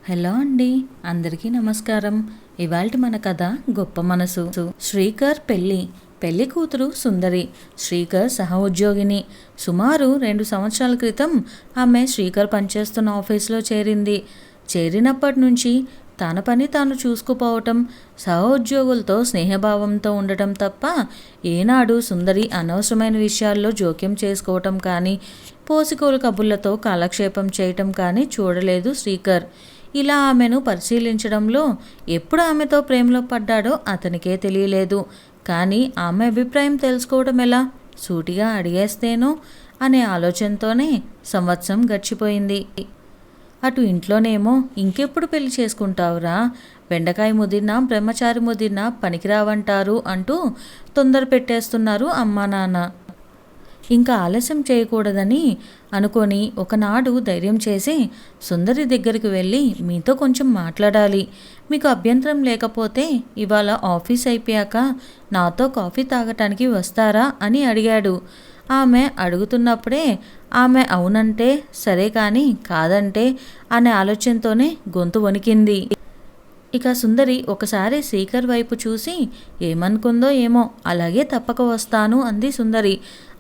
Hello అండి, అందరికీ నమస్కారం. ఇవాల్టి మన కథ గొప్ప మనసు. శ్రీకర్ పెళ్లి కూతురు సుందరి. శ్రీకర్ సహ ఉద్యోగిని. సుమారు 2 సంవత్సరాల క్రితం ఆమె శ్రీకర్ పనిచేస్తున్న ఆఫీస్లో చేరింది. చేరినప్పటి నుంచి తన పని తాను చూసుకుపోవటం, సహ ఉద్యోగులతో స్నేహభావంతో ఉండటం తప్ప ఏనాడు సుందరి అనవసరమైన విషయాల్లో జోక్యం చేసుకోవటం కానీ, పోసికోలు కబుర్లతో కాలక్షేపం చేయటం కానీ చూడలేదు శ్రీకర్. ఇలా ఆమెను పరిశీలించడంలో ఎప్పుడు ఆమెతో ప్రేమలో పడ్డాడో అతనికే తెలియలేదు. కానీ ఆమె అభిప్రాయం తెలుసుకోవడం ఎలా? సూటిగా అడిగేస్తేనో అనే ఆలోచనతోనే సంవత్సరం గడిచిపోయింది. అటు ఇంట్లోనేమో ఇంకెప్పుడు పెళ్లి చేసుకుంటావురా, బెండకాయ ముదిరినా బ్రహ్మచారి ముదిరినా పనికిరావంటారు అంటూ తొందర పెట్టేస్తున్నారు అమ్మా నాన్న. ఇంకా ఆలస్యం చేయకూడదని అనుకొని ఒకనాడు ధైర్యం చేసి సుందరి దగ్గరికి వెళ్ళి, మీతో కొంచెం మాట్లాడాలి, మీకు అభ్యంతరం లేకపోతే ఇవాళ ఆఫీస్ అయిపోయాక నాతో కాఫీ తాగటానికి వస్తారా అని అడిగాడు. ఆమె అడుగుతున్నప్పుడే ఆమె అవునంటే సరే కానీ కాదంటే అనే ఆలోచనతోనే గొంతు వణికింది. ఇక సుందరి ఒకసారి శ్రీకర్ వైపు చూసి ఏమనుకుందో ఏమో, అలాగే తప్పక వస్తాను అంది సుందరి.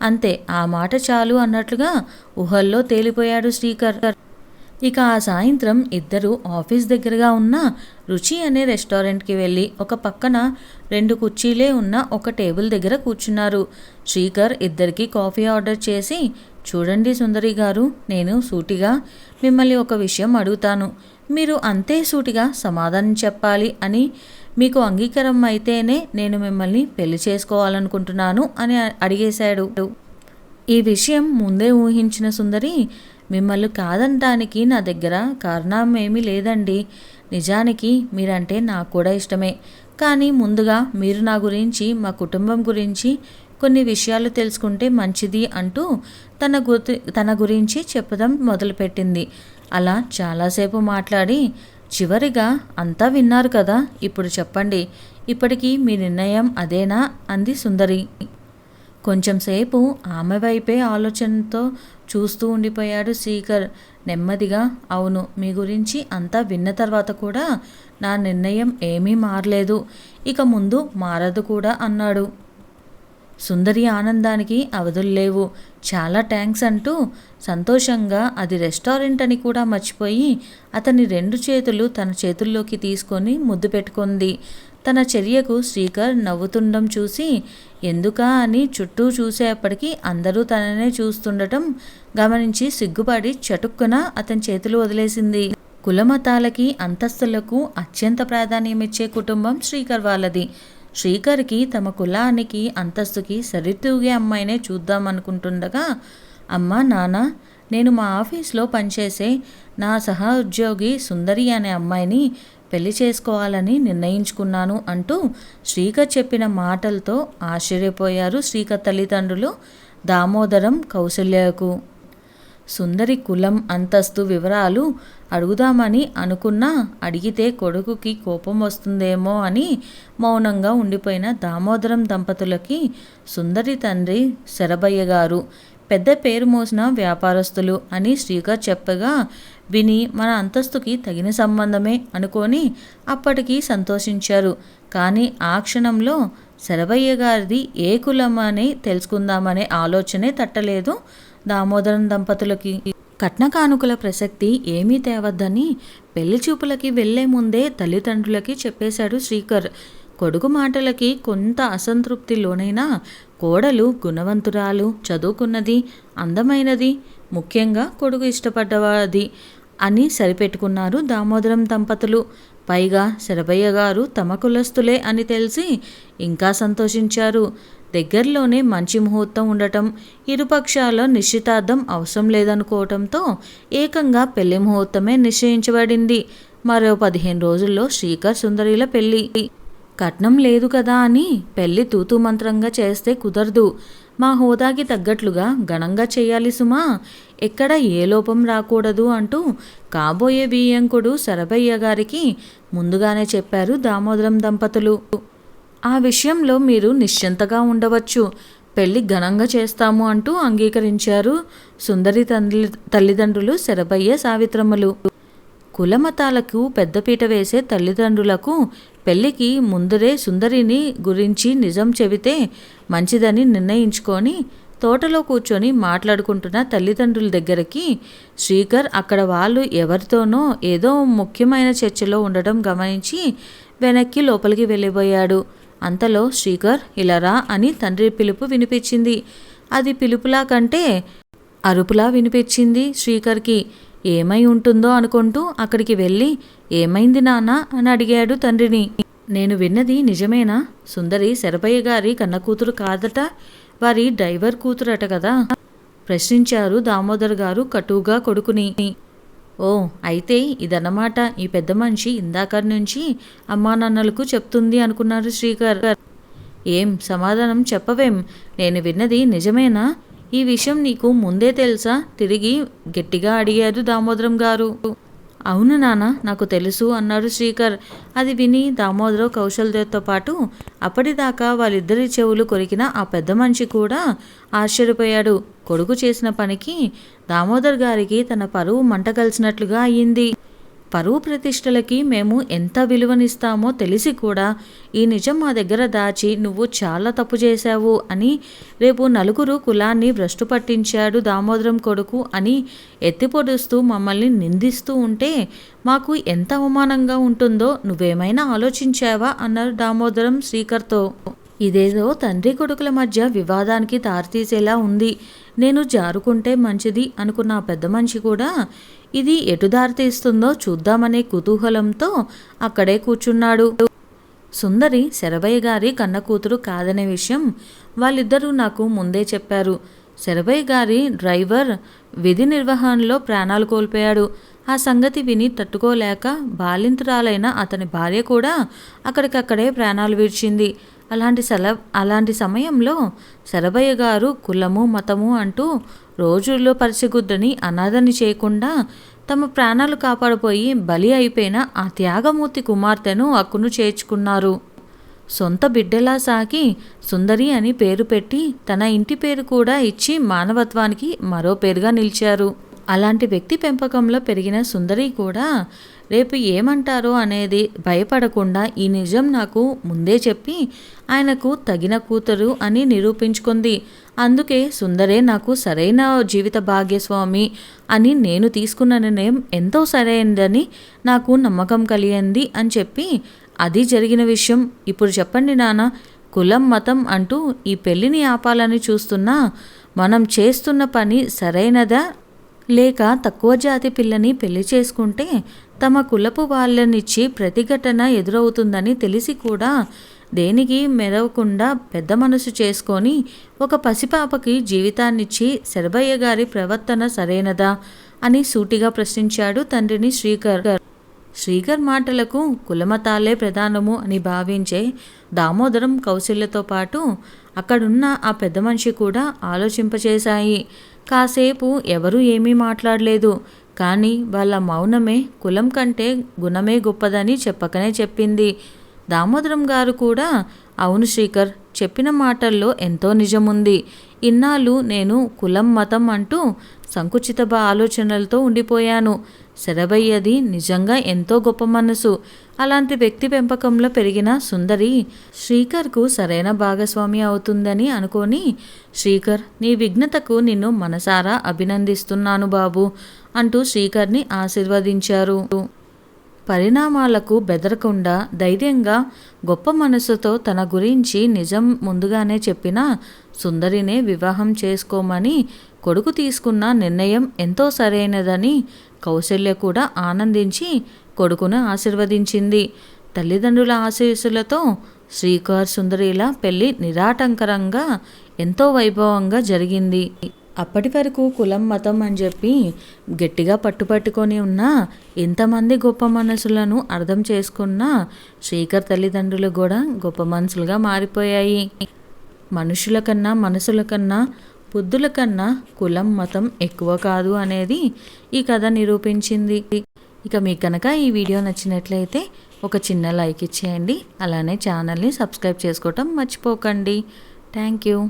అంతే, ఆ మాట చాలు అన్నట్లుగా ఊహల్లో తేలిపోయాడు శ్రీకర్. ఇక ఆ సాయంత్రం ఇద్దరు ఆఫీస్ దగ్గరగా ఉన్న రుచి అనే రెస్టారెంట్కి వెళ్ళి ఒక పక్కన 2 కుర్చీలే ఉన్న ఒక టేబుల్ దగ్గర కూర్చున్నారు. శ్రీకర్ ఇద్దరికి కాఫీ ఆర్డర్ చేసి, చూడండి సుందరి గారు, నేను సూటిగా మిమ్మల్ని ఒక విషయం అడుగుతాను, మీరు అంతే సూటిగా సమాధానం చెప్పాలి అని మీకు అంగీకారం అయితేనే నేను మిమ్మల్ని పెళ్లి చేసుకోవాలనుకుంటున్నాను అని అడిగేశాడు. ఈ విషయం ముందే ఊహించిన సుందరి, మిమ్మల్ని కాదనటానికి నా దగ్గర కారణం ఏమీ లేదండి. నిజానికి మీరంటే నాకు కూడా ఇష్టమే. కానీ ముందుగా మీరు నా గురించి, మా కుటుంబం గురించి కొన్ని విషయాలు తెలుసుకుంటే మంచిది అంటూ తన గురించి చెప్పడం మొదలుపెట్టింది. అలా చాలాసేపు మాట్లాడి చివరిగా, అంతా విన్నారు కదా, ఇప్పుడు చెప్పండి, ఇప్పటికీ మీ నిర్ణయం అదేనా అంది సుందరి. కొంచెంసేపు ఆమె వైపే ఆలోచనతో చూస్తూ ఉండిపోయాడు శ్రీకర్. నెమ్మదిగా, అవును, మీ గురించి అంతా విన్న తర్వాత కూడా నా నిర్ణయం ఏమీ మారలేదు, ఇక ముందు మారదు కూడా అన్నాడు. సుందరి ఆనందానికి అవధుల్లేవు. చాలా థ్యాంక్స్ అంటూ సంతోషంగా అది రెస్టారెంట్ అని కూడా మర్చిపోయి అతని 2 చేతులు తన చేతుల్లోకి తీసుకొని ముద్దు పెట్టుకుంది. తన చర్యకు శ్రీకర్ నవ్వుతుండడం చూసి ఎందుకా అని చుట్టూ చూసేప్పటికీ అందరూ తననే చూస్తుండటం గమనించి సిగ్గుపడి చటుక్కున అతని చేతులు వదిలేసింది. కులమతాలకి అంతస్తులకు అత్యంత ప్రాధాన్యమిచ్చే కుటుంబం శ్రీకర్ వాళ్ళది. శ్రీకర్కి తమ కులానికి అంతస్తుకి సరితూగే అమ్మాయినే చూద్దామనుకుంటుండగా, అమ్మా నాన్న, నేను మా ఆఫీస్లో పనిచేసే నా సహా ఉద్యోగి సుందరి అనే అమ్మాయిని పెళ్లి చేసుకోవాలని నిర్ణయించుకున్నాను అంటూ శ్రీకర్ చెప్పిన మాటలతో ఆశ్చర్యపోయారు శ్రీకర్ తల్లిదండ్రులు దామోదరం, కౌసల్యకు. సుందరి కులం అంతస్తు వివరాలు అడుగుదామని అనుకున్నా అడిగితే కొడుకుకి కోపం వస్తుందేమో అని మౌనంగా ఉండిపోయిన దామోదరం దంపతులకి సుందరి తండ్రి శరభయ్య గారు పెద్ద పేరు మోసిన వ్యాపారస్తులు అని శ్రీకర్ చెప్పగా విని మన అంతస్తుకి తగిన సంబంధమే అనుకొని అప్పటికి సంతోషించారు. కానీ ఆ క్షణంలో శరభయ్య గారిది ఏ కులం అని తెలుసుకుందామనే ఆలోచనే తట్టలేదు దామోదరం దంపతులకి. కట్న కానుకల ప్రసక్తి ఏమీ తేవద్దని పెళ్లి చూపులకి వెళ్లే ముందే తల్లిదండ్రులకి చెప్పేశాడు శ్రీకర్. కొడుకు మాటలకి కొంత అసంతృప్తి లోనైనా కోడలు గుణవంతురాలు, చదువుకున్నది, అందమైనది, ముఖ్యంగా కొడుకు ఇష్టపడ్డవాది అని సరిపెట్టుకున్నారు దామోదరం దంపతులు. పైగా శరభయ్య గారు తమ కులస్తులే అని తెలిసి ఇంకా సంతోషించారు. దగ్గరలోనే మంచి ముహూర్తం ఉండటం, ఇరుపక్షాల నిశ్చితార్థం అవసరం లేదనుకోవటంతో ఏకంగా పెళ్లి ముహూర్తమే నిశ్చయించబడింది. మరో 15 రోజుల్లో శ్రీకర్ సుందరిల పెళ్లి. కట్నం లేదు కదా అని పెళ్లి తూతూ మంత్రంగా చేస్తే కుదరదు. మా హోదాకి తగ్గట్లుగా ఘనంగా చేయాలి సుమా, ఎక్కడ ఏ లోపం రాకూడదు అంటూ కాబోయే బియ్యంకుడు శరభయ్య గారికి ముందుగానే చెప్పారు దామోదరం దంపతులు. ఆ విషయంలో మీరు నిశ్చింతగా ఉండవచ్చు, పెళ్లి ఘనంగా చేస్తాము అంటూ అంగీకరించారు సుందరి తల్లిదండ్రులు శరభయ్య, సావిత్రమ్మలు. కులమతాలకు పెద్దపీట వేసే తల్లిదండ్రులకు పెళ్లికి ముందరే సుందరిని గురించి నిజం చెబితే మంచిదని నిర్ణయించుకొని తోటలో కూర్చొని మాట్లాడుకుంటున్న తల్లిదండ్రుల దగ్గరికి శ్రీకర్ అక్కడ వాళ్ళు ఎవరితోనో ఏదో ముఖ్యమైన చర్చలో ఉండడం గమనించి వెనక్కి లోపలికి వెళ్ళిపోయాడు. అంతలో శ్రీకర్ ఇలా రా అని తండ్రి పిలుపు వినిపించింది. అది పిలుపులా కంటే అరుపులా వినిపించింది శ్రీకర్కి. ఏమై ఉంటుందో అనుకుంటూ అక్కడికి వెళ్ళి ఏమైంది నాన్న అని అడిగాడు తండ్రిని. నేను విన్నది నిజమేనా? సుందరి శరభయ్య గారి కన్న కూతురు కాదట, వారి డ్రైవర్ కూతురట కదా ప్రశ్నించారు దామోదర్ గారు కటువుగా కొడుకుని. ఓ అయితే ఇదన్నమాట ఈ పెద్ద మనిషి ఇందాక నుంచి అమ్మా నాన్నలకు చెప్తుంది అనుకున్నారు శ్రీకర్. ఏం సమాధానం చెప్పవేం? నేను విన్నది నిజమేనా? ఈ విషయం నీకు ముందే తెలుసా? తిరిగి గట్టిగా అడిగారు దామోదరం గారు. అవును నాన్న, నాకు తెలుసు అన్నాడు శ్రీకర్. అది విని దామోదరం కౌశల్యతో పాటు అప్పటిదాకా వాళ్ళిద్దరి చెవులు కొరికిన ఆ పెద్ద మనిషి కూడా ఆశ్చర్యపోయాడు. కొడుకు చేసిన పనికి దామోదర్ గారికి తన పరువు మంట కలిసినట్లుగా అయ్యింది. పరువు ప్రతిష్టలకి మేము ఎంత విలువనిస్తామో తెలిసి కూడా ఈ నిజం మా దగ్గర దాచి నువ్వు చాలా తప్పు చేశావు అని రేపు నలుగురు కులాన్ని భ్రష్టు పట్టించాడు దామోదరం కొడుకు అని ఎత్తిపొడుస్తూ మమ్మల్ని నిందిస్తూ ఉంటే మాకు ఎంత అవమానంగా ఉంటుందో నువ్వేమైనా ఆలోచించావా అన్నారు దామోదరం శ్రీకర్తో. ఇదేదో తండ్రి కొడుకుల మధ్య వివాదానికి దారితీసేలా ఉంది. నేను జారుకుంటే మంచిది అనుకున్న ఆ పెద్ద మనిషి కూడా ఇది ఎటు దారితీస్తుందో చూద్దామనే కుతూహలంతో అక్కడే కూర్చున్నాడు. సుందరి శరభయ్య గారి కన్న కూతురు కాదనే విషయం వాళ్ళిద్దరూ నాకు ముందే చెప్పారు. శరభయ్య గారి డ్రైవర్ విధి నిర్వహణలో ప్రాణాలు కోల్పోయాడు. ఆ సంగతి విని తట్టుకోలేక బాలింతురాలైన అతని భార్య కూడా అక్కడికక్కడే ప్రాణాలు విడిచింది. అలాంటి సమయంలో శరభయ్య గారు కులము మతము అంటూ రోజుల్లో పరిచిగుద్దని అనాథని చేయకుండా తమ ప్రాణాలు కాపాడిపోయి బలి అయిపోయిన ఆ త్యాగమూర్తి కుమార్తెను అక్కును చేర్చుకున్నారు. సొంత బిడ్డలా సాకి సుందరి అని పేరు పెట్టి తన ఇంటి పేరు కూడా ఇచ్చి మానవత్వానికి మరో పేరుగా నిలిచారు. అలాంటి వ్యక్తి పెంపకంలో పెరిగిన సుందరి కూడా రేపు ఏమంటారో అనేది భయపడకుండా ఈ నిజం నాకు ముందే చెప్పి ఆయనకు తగిన కూతురు అని నిరూపించుకుంది. అందుకే సుందరే నాకు సరైన జీవిత భాగ్యస్వామి అని నేను తీసుకున్న నిర్ణయం ఎంతో సరైనదని నాకు నమ్మకం కలిగింది అని చెప్పి అది జరిగిన విషయం ఇప్పుడు చెప్పండి నాన్న. కులం మతం అంటూ ఈ పెళ్లిని ఆపాలని చూస్తున్నా మనం చేస్తున్న పని సరైనదా లేక తక్కువ జాతి పిల్లని పెళ్లి చేసుకుంటే తమ కులపు వాళ్ళనిచ్చి ప్రతిఘటన ఎదురవుతుందని తెలిసి కూడా దేనికి మెరవకుండా పెద్ద మనసు చేసుకొని ఒక పసిపాపకి జీవితాన్నిచ్చి శరభయ్య గారి ప్రవర్తన సరైనదా అని సూటిగా ప్రశ్నించాడు తండ్రిని శ్రీకర్. శ్రీకర్ మాటలకు కులమతాలే ప్రధానము అని భావించే దామోదరం కౌశల్యతో పాటు అక్కడున్న ఆ పెద్ద మనిషి కూడా ఆలోచింపచేశాయి. కాసేపు ఎవరూ ఏమీ మాట్లాడలేదు. కానీ వాళ్ళ మౌనమే కులం కంటే గుణమే గొప్పదని చెప్పకనే చెప్పింది. దామోదరం గారు కూడా అవును శ్రీకర్ చెప్పిన మాటల్లో ఎంతో నిజముంది. ఇన్నాళ్ళు నేను కులం మతం అంటూ సంకుచిత ఆలోచనలతో ఉండిపోయాను. శరభయ్యది నిజంగా ఎంతో గొప్ప మనసు. అలాంటి వ్యక్తి పెంపకంలో పెరిగిన సుందరి శ్రీకర్కు సరైన భాగస్వామి అవుతుందని అనుకొని శ్రీకర్ నీ విఘ్నతకు నిన్ను మనసారా అభినందిస్తున్నాను బాబు అంటూ శ్రీకర్ని ఆశీర్వదించారు. పరిణామాలకు బెదరకుండా ధైర్యంగా గొప్ప మనసుతో తన గురించి నిజం ముందుగానే చెప్పిన సుందరినే వివాహం చేసుకోమని కొడుకు తీసుకున్న నిర్ణయం ఎంతో సరైనదని కౌశల్య కూడా ఆనందించి కొడుకును ఆశీర్వదించింది. తల్లిదండ్రుల ఆశీస్సులతో శ్రీకర్ సుందరిల పెళ్లి నిరాటంకరంగా ఎంతో వైభవంగా జరిగింది. అప్పటి వరకు కులం మతం అని చెప్పి గట్టిగా పట్టుకొని ఉన్న ఇంతమంది గొప్ప మనసులను అర్థం చేసుకున్న శ్రీకర్ తల్లిదండ్రులు కూడా గొప్ప మనసులుగా మారిపోయాయి. మనుషుల కన్నా మనసుల కన్నా బుద్ధుల కన్నా కులం మతం ఎక్కువ కాదు అనేది ఈ కథ నిరూపించింది. ఇక మీకు కనుక ఈ వీడియో నచ్చినట్లయితే ఒక చిన్న లైక్ ఇచ్చేయండి. అలానే ఛానల్ని సబ్స్క్రైబ్ చేసుకోవటం మర్చిపోకండి. Thank you.